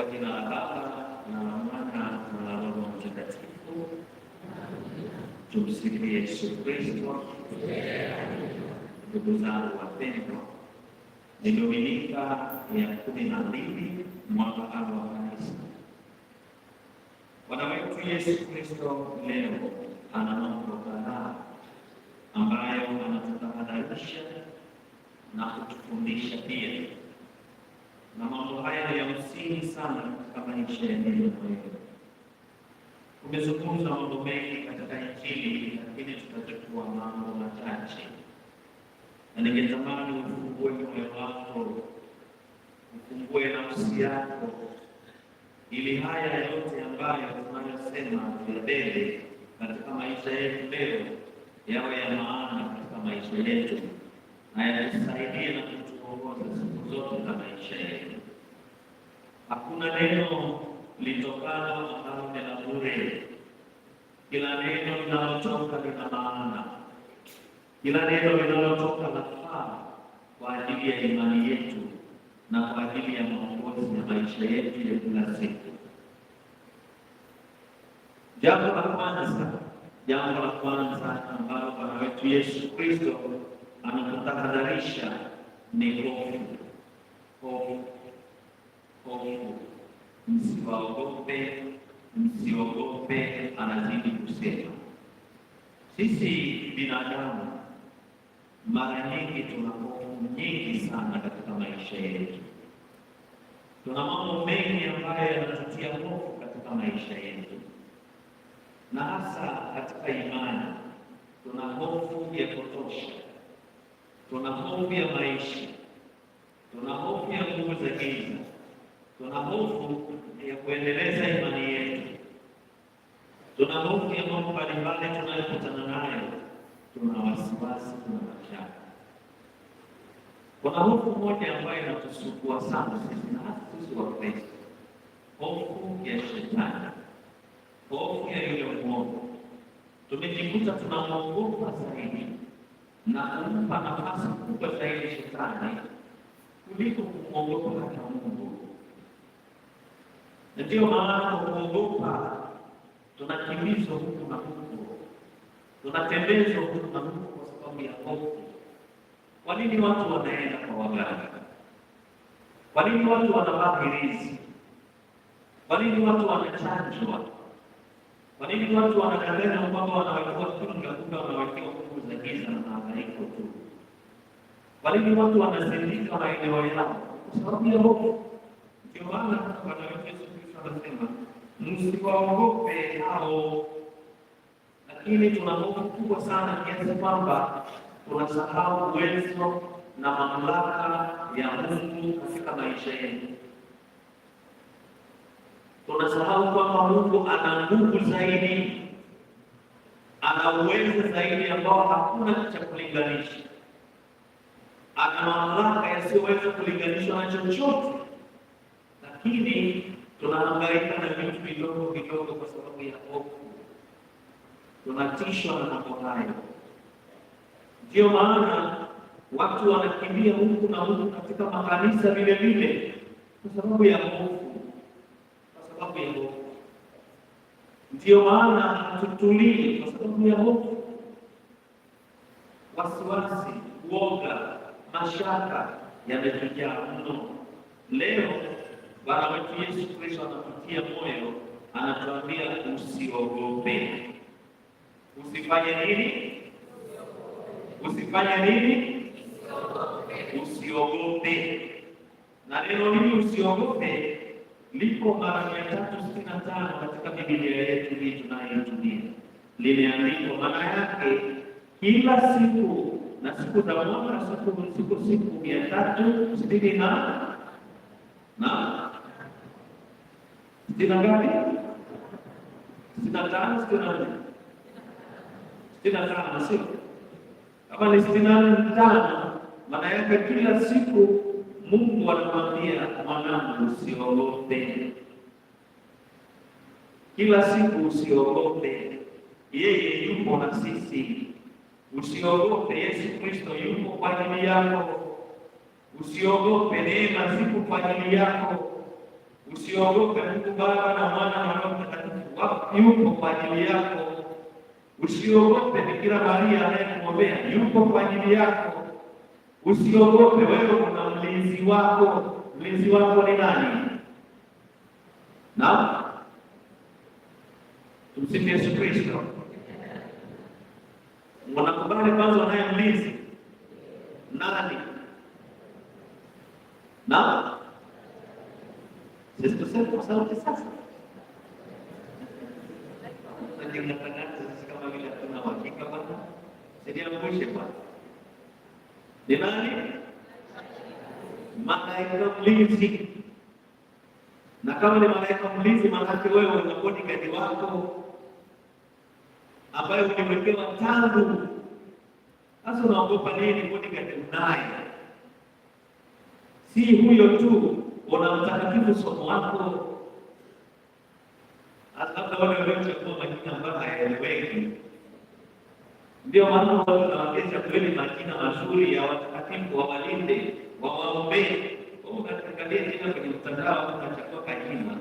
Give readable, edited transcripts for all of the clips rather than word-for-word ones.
Kwa jina la Baba na la Mwana na la Roho Mtakatifu. Tumsifu Yesu Kristo. Ndugu zangu wapendwa, ni Dominika ya 12 mwaka A wa Kanisa. Bwana wetu Yesu Kristo leo ana mambo kadhaa ambayo anatutahadharisha na kutufundisha pia, na mambo haya ni ya msingi sana katika maisha ya neno. Tumezungumza mambo mengi katika Injili, lakini tutachukua mambo machache, na ningetamani ufungue moyo wako, ufungue nafsi yako, ili haya yote ambayo tunayosema tuyabebe katika maisha yetu leo yawe ya maana katika maisha yetu na yatusaidie na kutuongoza siku zote za maisha yetu. Hakuna neno litokalo ambalo ni la bure. Kila neno linalotoka lina maana. Kila neno linalotoka lafaa kwa ajili ya imani yetu na kwa ajili ya maongozi ya maisha yetu ya kila siku. Jambo la kwanza ambalo Bwana wetu Yesu Kristo anatutahadharisha ni hofu. Msiogope, anazidi kusema. Sisi binadamu mara nyingi tuna hofu nyingi sana katika maisha yetu. Tuna mambo mengi ambayo yanatutia hofu katika maisha yetu, na hasa katika imani. Tuna hofu ya kutosha, tuna hofu ya maisha, tuna hofu ya nguvu za giza, tuna hofu ya kuendeleza imani yetu, tuna hofu ya mambo mbalimbali tunayokutana nayo, tuna wasiwasi, tuna mashaka. Kuna hofu moja ambayo inatusumbua sana sisi, na hasa sisi Wakristo, hofu ya Shetani, hofu ya yule mwovu. Tumejikuta tunamwogopa zaidi na kumpa nafasi kubwa zaidi Shetani kuliko kumwogopa hata Mungu. Na ndio maana kuogopa, tunakimbizwa huku na huku, tunatembezwa huku na huku kwa sababu ya hofu. Kwa nini watu wanaenda kwa waganga? Kwa nini watu wanavaa hirizi? Kwa nini watu wanachanjwa? Kwa nini watu wanadanganya kwamba wanawekewa kinga, kumbe wanawekewa nguvu za giza na mahangaiko tu? Kwa nini watu wanazindika maeneo yao? Kwa sababu ya hofu. Ndio maana Bwana wetu Yesu Kristo anasema msiwaogope hao. Lakini tuna hofu kubwa sana kiasi kwamba tunasahau uwezo na mamlaka ya Mungu katika maisha yetu. Tunasahau kwamba Mungu ana nguvu zaidi, ana uwezo zaidi ambao hakuna cha kulinganisha. Ana mamlaka yasiyoweza kulinganishwa na chochote, lakini tunahangaika na vitu vidogo vidogo kwa sababu ya hofu. Tunatishwa na mambo hayo. Ndio maana watu wanakimbia huku na huku katika makanisa vile vile kwa sababu ya hofu. Ndio maana hatutulii kwa sababu ya hofu. Wasiwasi, uoga, mashaka yametujaa mno. Leo Bwana wetu Yesu Kristo anatutia moyo, anatuambia usiogope. Usifanye nini? Usifanye nini? Usiogope. Na neno hili usiogope lipo mara 365 katika Biblia yetu hii tunayoitumia. Limeandikwa, maana yake kila siku na siku za mwaka, siku 360 na sina ngapi? 65 siku. Kama ni 65, maana yake kila siku Mungu anamwambia mwanangu usiogope. Kila siku usiogope. Yeye yupo na sisi. Usiogope, Yesu Kristo yupo kwa ajili yako. Usiogope, neema zipo kwa ajili yako. Usiogope, Mungu Baba na Mwana na Roho Mtakatifu yupo kwa ajili yako. Usiogope, Bikira Maria anayekuombea yupo kwa ajili yako. Usiogope, wewe una mlinzi wako. Mlinzi wako ni nani? Naam, tumsifu Yesu Kristo. Mnakubali kwanza unaye mlinzi nani? Naam, sisi tuseme kwa sauti sasa. Kama vile tuna uhakika bwana, sisi mwisho bwana. Ni nani? Malaika mlinzi. Na kama ni malaika mlinzi, maana wewe una bodyguard wako ambaye uliwekewa tangu. Sasa unaogopa nini? Bodyguard unaye. Si huyo tu, una mtakatifu somo wako. Hata wale waliochukua majina ambayo hayaeleweki. Ndio maana watu wanaongeza kweli majina mazuri ya watakatifu, wawalinde, wawaombee. Kwa katika jina kwenye mtandao unachagua jina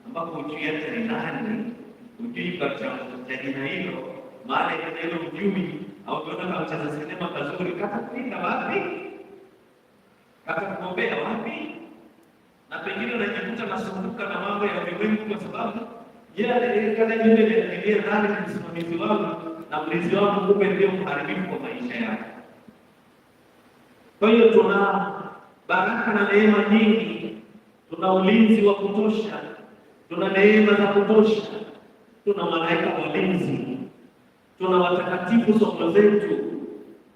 ambapo hujui hata ni nani, hujui kwa jina hilo, maana ile hujui au unaona kama mcheza sinema kazuri kata kuinga wapi? Kata kuombea wapi? Na pengine unajikuta nasumbuka na mambo ya ulimwengu kwa sababu yale kana ile ndani ya msimamizi wangu na mlinzi wangu kumbe ndio mharibifu wa maisha yako. Kwa hiyo tuna baraka na neema nyingi, tuna ulinzi wa kutosha, tuna neema za kutosha, tuna malaika walinzi, tuna watakatifu somo zetu.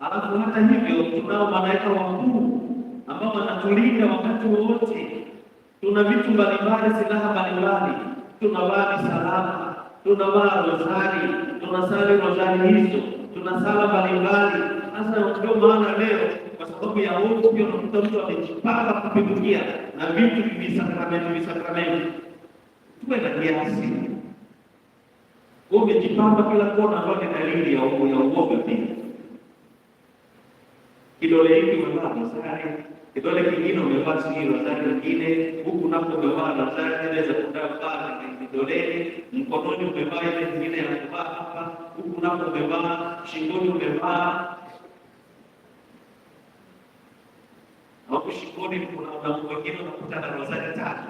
Alafu hata hivyo tunao malaika wakuu ambao wanatulinda wakati wote. Tuna vitu mbalimbali, silaha mbalimbali, tunavaa salama, tunavaa rozari, tunasali rozari hizo, tuna sala mbalimbali. Sasa ndio maana leo kwa sababu ya wote pia unakuta mtu amejipanga kupindukia na vitu visakramenti. Tuwe na kiasi. Umejipamba kila kona ambayo ni dalili ya uoga pia. Kidole hiki umevaa rozari, kidole kingine umevaa rozari nyingine, huku napo umevaa rozari ile za kudavaa kidoleni, mkononi umevaa ile nyingine ya kuvaa hapa, huku napo umevaa, shingoni umevaa. Hapo shingoni kuna wengine unakuta na rozari tatu.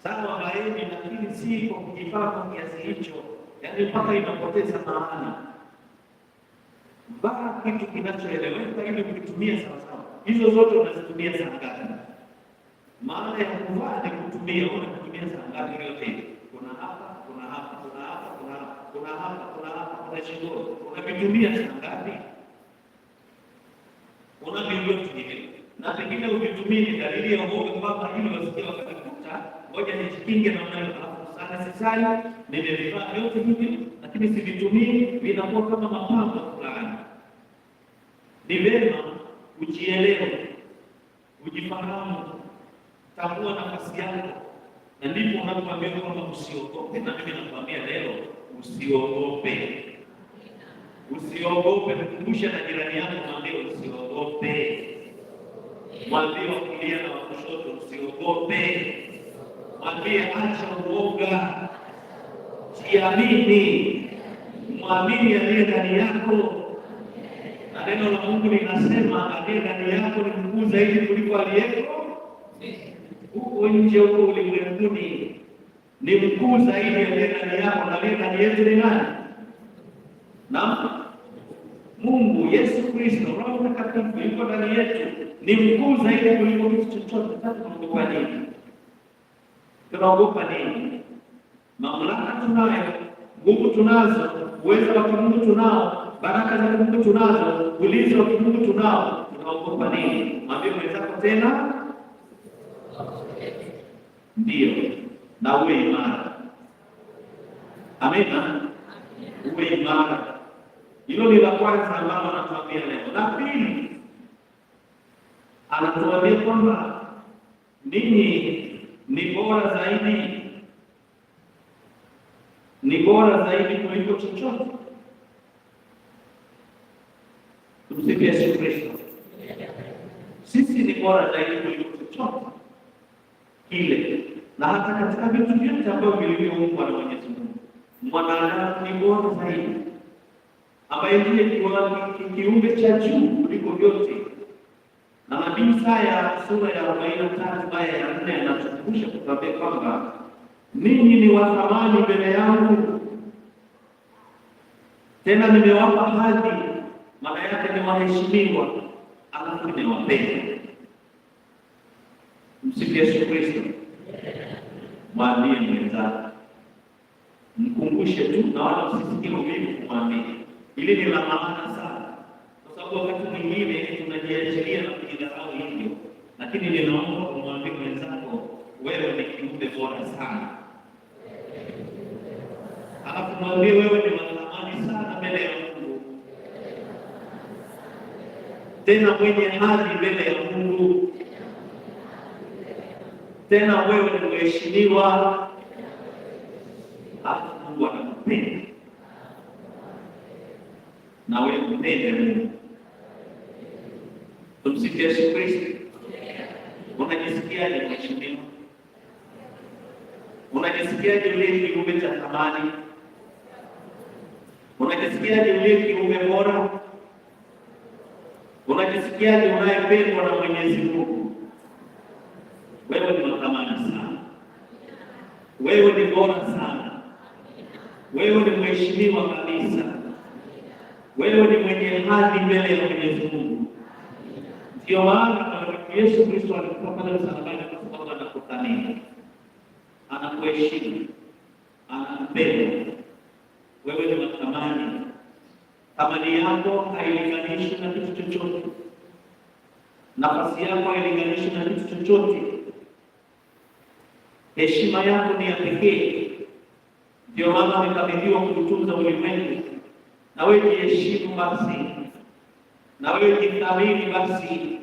Sawa baadhi, lakini si kwa kujipaka kwa kiasi hicho, yaani mpaka inapoteza maana. Vaa kitu kinachoeleweka ili ukitumie sawa sawa. Hizo zote unazitumia saa ngapi? Maana ya kuvaa ni kutumia, unatumia saa ngapi yote? Kuna hapa, kuna hapa, kuna hapa, kuna hapa, kuna hapa, kuna hapa, kuna shingoni. Unavitumia saa ngapi? Unavyotumia. Na pengine ukitumia dalili ya uoga kwamba hilo wasikia wakikuta, ngoja nijikinge na mnayo sana sisali, nimevaa yote hivi, lakini sivitumii, vinakuwa kama mapambo fulani. Ni vema ujielewe, ujifahamu, tambua nafasi yako, na ndipo unapoambia kwamba usiogope. Na mimi nakwambia leo usiogope. Usiogope, kukumbusha na jirani yako, mwambie usiogope. Mwambie wa kulia na wa kushoto usiogope. Mwambie acha uoga, jiamini, mwamini aliye ndani yako. Na neno la Mungu linasema aliye ndani yako ni mkuu zaidi kuliko aliyeko huko nje, huko ulimwenguni. Ni mkuu zaidi aliye ndani yako, na aliye ndani yetu ni nani? Na Mungu Yesu Kristo, Roho Mtakatifu yuko ndani yetu, ni mkuu zaidi kuliko kitu chochote. Sasa tunaogopa nini? Tunaogopa nini? Mamlaka tunayo, nguvu tunazo, uwezo wa Mungu tunao, baraka za Mungu tunazo, ulinzi wa Mungu tunao. Tunaogopa nini? Mwambie mwenzako tena, ndio, na uwe imara. Amina, uwe imara. Hilo ni la kwanza ambalo anatuambia leo. La pili, anatuambia kwamba ninyi ni bora zaidi, ni bora zaidi kuliko chochote. Tumsifu Yesu Kristo. Sisi ni bora zaidi kuliko chochote. kile. Na hata katika vitu vyote ambavyo vilivyoumbwa na Mwenyezi Mungu, mwanadamu ni bora zaidi, ambaye ndiye kiumbe cha juu kuliko vyote. Na nabii Isaya sura ya 43 aya ya 4 anatukumbusha kutuambia kwamba ninyi ni wa thamani mbele yangu, tena nimewapa hadhi, maana yake ni waheshimiwa, alafu nimewapenda. Msifu Yesu Kristo. Mwambie mwenzako, mkumbushe tu, na wala usisikie uvivu kumwambia. Ili ni la maana sana, kwa sababu wakati mwingine tunajiachilia na kujidharau hivyo, lakini ninaomba kumwambia mwenzako, wewe ni kiumbe bora sana. Alafu mwambie wewe ni wa thamani sana mbele ya Mungu, tena mwenye hadhi mbele ya Mungu, tena wewe ni mheshimiwa. Mungu anakupenda na wewe mpende Mungu. Tumsifu Yesu Kristo. Unajisikiaje mheshimiwa? Unajisikiaje ule kiumbe cha thamani? Unajisikiaje ule kiumbe bora? Unajisikiaje unayependwa na Mwenyezi Mungu? Wewe ni wa thamani sana, wewe ni bora sana, wewe ni mheshimiwa kabisa, wewe ni mwenye hadhi mbele ya Mwenyezi Mungu. Ndio maana Yesu Kristo alikuwa pale msalabani kwa sababu anakuthamini, anakuheshimu, anakupenda. Wewe ni wa thamani. Thamani yako hailinganishwi na kitu chochote, nafasi yako hailinganishwi na kitu chochote. Heshima yako ni ya pekee. Ndio maana umekabidhiwa kutunza ulimwengu. Na wewe jiheshimu basi, na wewe jithamini basi,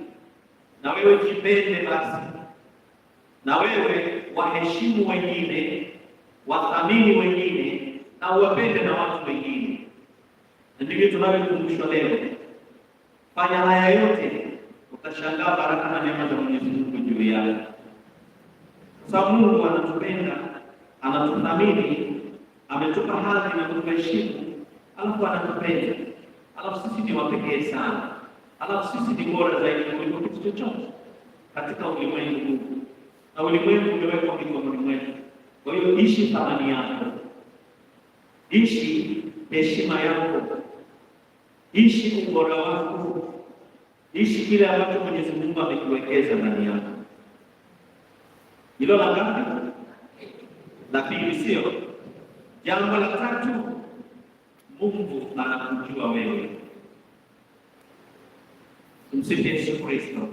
na wewe jipende basi, na wewe waheshimu wengine, wathamini wengine, na uwapende na watu wengine. Ndivyo tunavyokumbushwa leo. Fanya haya yote, utashangaa baraka na neema za Mwenyezi Mungu juu yako. Sababu Mungu anatupenda, anatuthamini, ametupa hadhi na kutuheshimu, alafu anatupenda. Alafu sisi ni wapekee sana, alafu sisi ni bora zaidi kuliko kitu chochote katika ulimwengu huu, na ulimwengu umewekwa mikononi mwetu. Kwa hiyo ishi thamani yako, ishi heshima yako, ishi ubora wako, ishi kile ambacho Mwenyezi Mungu amekuwekeza ndani yako. Hilo la ngapi? La pili, sio? Jambo la tatu, Mungu anakujua wewe. Msifu Yesu Kristo.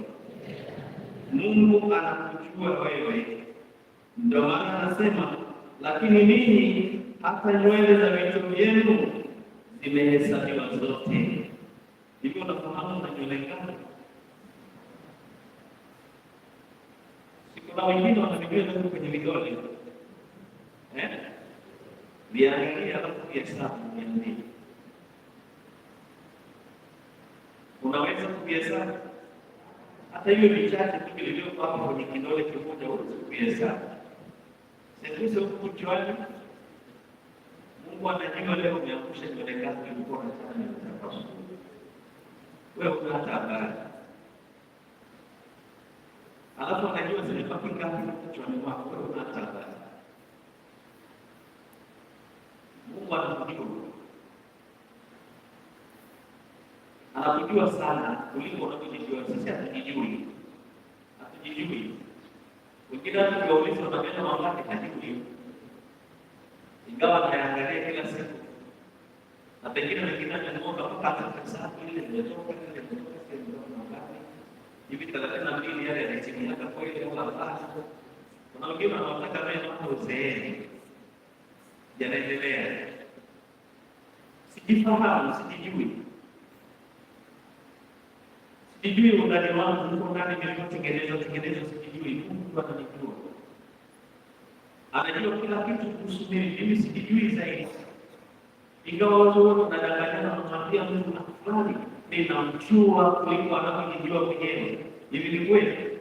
Mungu anakujua wewe. Ndio maana anasema, lakini ninyi hata nywele za vichwa vyenu zimehesabiwa zote. Hivyo unafahamu na nywele ngapi? Kuna wengine wanaviweka kwenye vidole. Viangalia alafu vihesabu niambie. Unaweza kuvihesabu? Hata hiyo vichache tu vilivyokuwa hapo kwenye kidole kimoja huwezi kuvihesabu. Sasa huko kichwani, Mungu anajua leo umeangusha nywele ngapi ulikuwa unataka utapaswa. Wewe una habari. Alafu anajua zimepaki ngapi kichwani mwako, wewe una habari. Mungu anakujua. Anakujua sana kuliko unavyojijua. Sisi hatujijui. Hatujijui. Wengine tukiwauliza wanapenda wangapi hajui. Ingawa anaangalia kila siku. Na pengine wengine wanamuomba kupata pesa ile imetoka ile hivi 32 yale yanatimia kwa ile au hapana. Kuna wengine wanataka mema uzeeni. Yanaendelea. Sijifahamu, sijijui. Sijui undani wangu, uko ndani nilivyotengenezwa, sijijui. Mungu ananijua. Anajua kila kitu kuhusu mimi sijijui zaidi. Ingawa watu wote wanadanganyana wanamwambia Mungu na fulani ninamjua kuliko anavyojijua mwenyewe. Hivi ni kweli?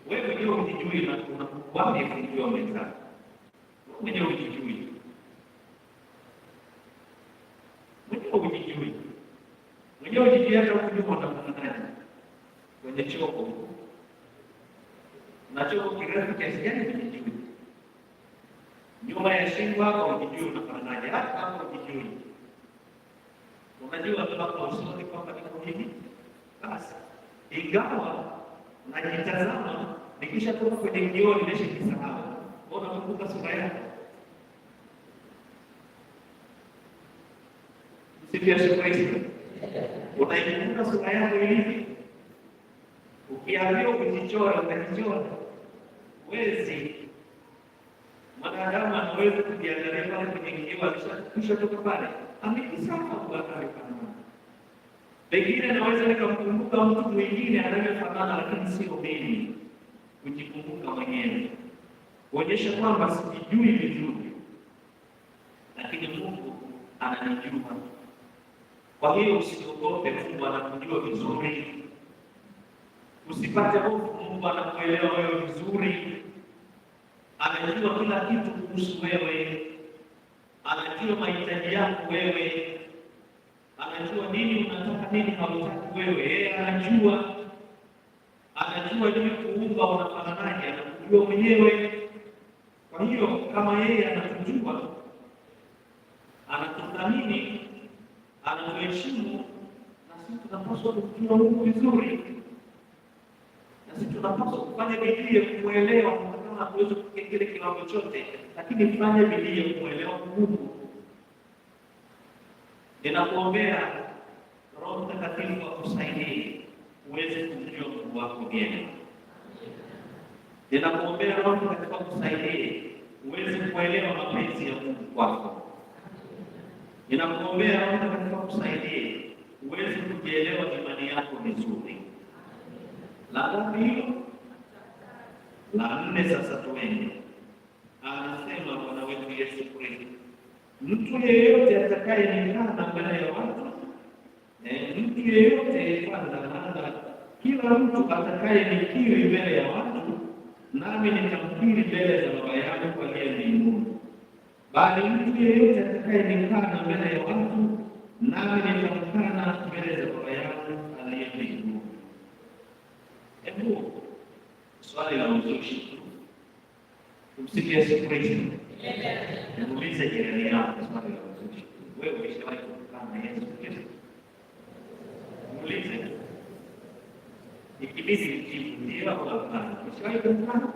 Wewe mwenyewe unijui na unakuwapi kujua mwenzako? Wewe mwenyewe unijui. Mwenyewe unijui. Mwenyewe unijui hata ukijua unafanana kwenye choko. Na choko kirefu kiasi gani unijui? Nyuma ya shingo hapo unijui unafananaje? Hata hapo unijui. Unajua hapo usoni kwamba niko hivi. Basi ingawa najitazama nikishatoka kwenye kioo nimeshajisahau. Mbona unakumbuka sura yako? Siku ya Kristo. Unaikumbuka sura yako ilivyo? Ukiambiwa kujichora utajichora. Wezi mwanadamu anaweza kujiangalia pale kwenye kioo akishatoka pale. Amekisahau kwa kama pengine naweza nikamkumbuka mtu mwingine anavyofanana, lakini sio mimi. Kujikumbuka mwenyewe kuonyesha kwamba sijui vizuri, lakini Mungu ananijua. Kwa hiyo usiogope, Mungu anakujua vizuri. Usipate hofu, Mungu anakuelewa wewe vizuri. Anajua kila kitu kuhusu wewe, anajua mahitaji yako wewe, anajua nini unataka, nini hautaki wewe. Yeye anajua nini kuumba unafananaje, anakujua mwenyewe. Kwa hiyo kama yeye anakujua, anakuthamini, anakuheshimu, na sisi tunapaswa kujua Mungu vizuri, na sisi tunapaswa kufanya bidii ya kumwelewa. Kama hatuwezi kufikia kile kiwango chote, lakini fanya bidii ya kumwelewa Mungu. Ninakuombea Roho Mtakatifu akusaidie uweze kumjua Mungu wako vyema. Ninakuombea Roho Mtakatifu akusaidie uweze kuelewa mapenzi ya Mungu kwako. Ninakuombea Roho Mtakatifu akusaidie uweze kujielewa imani yako vizuri. La ngapi hilo? La 4. Sasa tuende. Anasema Bwana wetu Yesu Kristo, mtu yeyote atakayenikana mbele ya watu, mtu yeyote kwanza, kila mtu atakayenikiri mbele ya watu, nami nitamkiri mbele za Baba yangu aliye mbinguni. Bali mtu yeyote atakayenikana mbele ya watu, nami nitamkana mbele za Baba yangu aliye mbinguni. Hebu swali la uzushi, tumsikie Yesu Kristo. Muulize jirani yako swali la uzushi. Wewe umeshawahi kumkana Yesu Kristo? Muulize. Ikibidi ujibu ndio au hapana. Umeshawahi kumkana?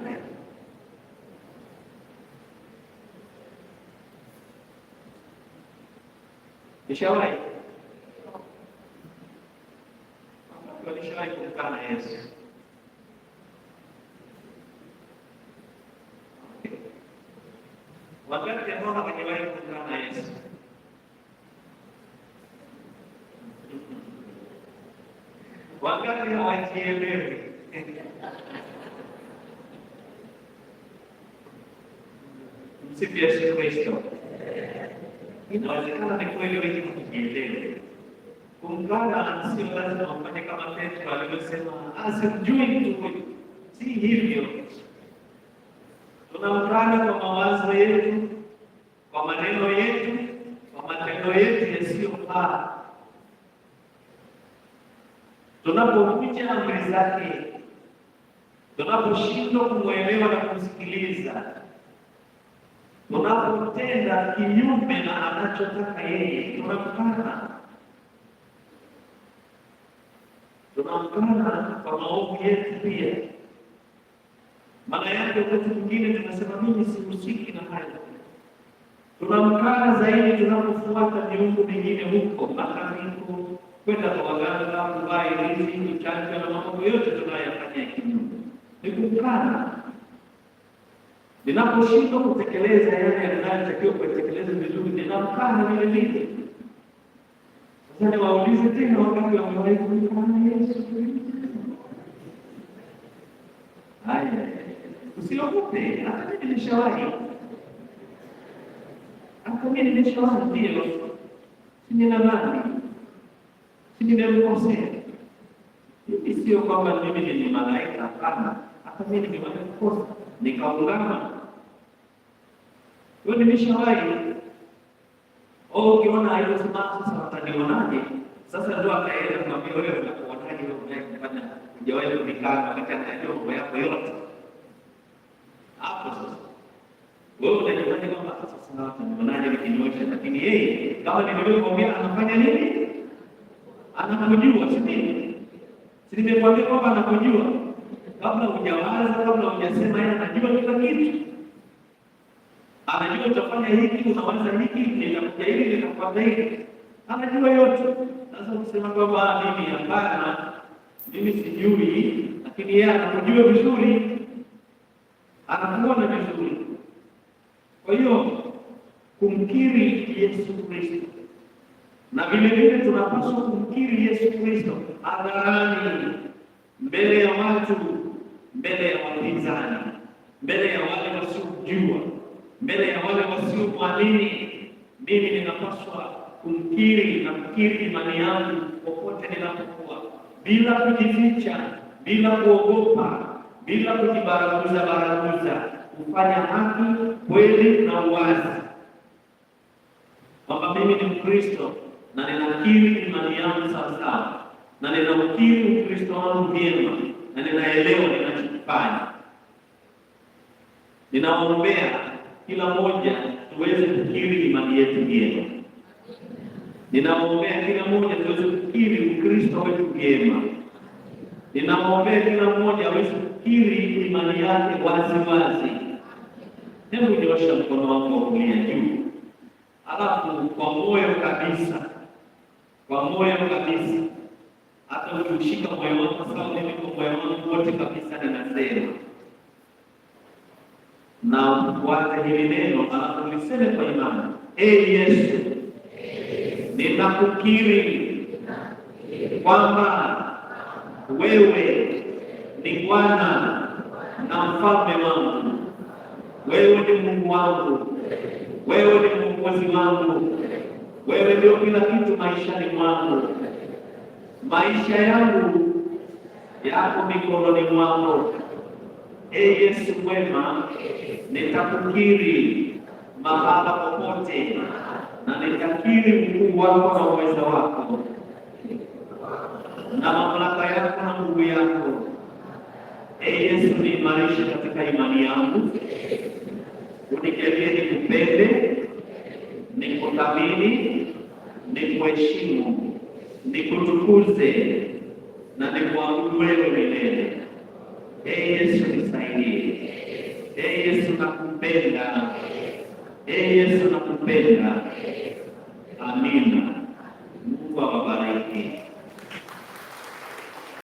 Umeshawahi? Umeshawahi kumkana Yesu? Wakati ambao hawajawahi kumkana Yesu, wakati hawajielewi, msifu Yesu Kristo. Inawezekana ni kweli wengi kujielewe. Kumkana sio lazima ufanye kama Petro alivyosema, simjui mtu huyu. Si hivyo. Tunamkana kwa mawazo yetu, kwa maneno yetu, kwa matendo yetu yasiyofaa. Tunapovunja amri zake, tunaposhindwa kumwelewa na kumsikiliza, tunapotenda kinyume na anachotaka yeye, tunamkana. Tunamkana kwa maovu yetu pia. Maana yake wakati mwingine tunasema mimi sihusiki na hayo. Tunamkana zaidi tunapofuata miungu mingine huko, makanisa, kwenda kwa waganga, kuvaa ilizi, kuchanja na mambo yote tunayofanya kinyume. Ni kumkana. Ninaposhindwa kutekeleza yale yanayotakiwa kutekeleza vizuri, ninamkana vile vile. Sasa niwaulize tena, wakati wamewahi kumkana Yesu Kristo? Haya. Usiogope, hata mimi nimeshawahi. Hata mimi nimeshawahi ndio. Sina dhambi. Sina mkosea. Mimi sio kwamba mimi ni malaika, hapana. hata mimi nimefanya kosa nikaungama. Wewe nimeshawahi ukiona haisimama sasa watanionaje? Sasa ndio akaenda kumwambia wewe unakuonaje wewe unayefanya hujawahi kunikana wakati anajua mambo yako yote. Hapo sasa wewe unajifanya kwamba sasa watanionaje nikinyosha, lakini yeye kama nilivyokuambia anafanya nini? Anakujua, si nini? Si nimekuambia kwamba anakujua kabla hujawaza, kabla hujasema, yeye anajua kila kitu. Anajua utafanya hiki, unawaza hiki, nitakuja hili, nitakwambia hiki. Anajua yote. Sasa ukisema kwamba mimi hapana, mimi sijui, lakini yeye anakujua vizuri. Anakuona vizuri. Kwa hiyo kumkiri Yesu Kristo, na vile vile tunapaswa kumkiri Yesu Kristo hadharani, mbele ya watu, mbele ya wapinzani, mbele ya wale wasiojua, mbele ya wale wasiomwamini. Mimi ninapaswa kumkiri na kukiri imani yangu popote ninapokuwa, bila kujificha, bila kuogopa, bila kujibaraguza, kufanya haki, kweli na uwazi, kwamba mimi ni Mkristo na ninakiri imani yangu sawasawa, na ninakiri Ukristo wangu vyema, na ninaelewa ninachokifanya. Ninaombea kila mmoja tuweze kukiri imani yetu vyema. Ninaombea kila mmoja tuweze kukiri Ukristo wetu vyema. Ninaombea kila mmoja aweze kukiri imani yake wazi wazi. Hebu nyosha mkono wako wa kulia juu, alafu kwa moyo kabisa, kwa moyo kabisa, hata ukishika moyo wako sawa, mimi kwa moyo wangu wote kabisa ninasema, na ufuate hili neno, alafu liseme kwa imani: Yesu, ninakukiri kwamba wewe ni Bwana na mfalme wangu, wewe ni Mungu wangu, wewe ni Mwokozi wangu, wewe ndio kila kitu maishani mwangu. Maisha yangu yako mikononi mwako. Yesu mwema, nitakukiri mahala popote, na nitakiri ukuu wako na uwezo wako na mamlaka yako na nguvu yako. Yesu, niimarishe katika imani yangu, unijalie nikupende, nikuthamini, nikuheshimu, nikutukuze na nikuabudu wewe milele. Yesu, nisaidie. Yesu, nakupenda. Yesu, nakupenda.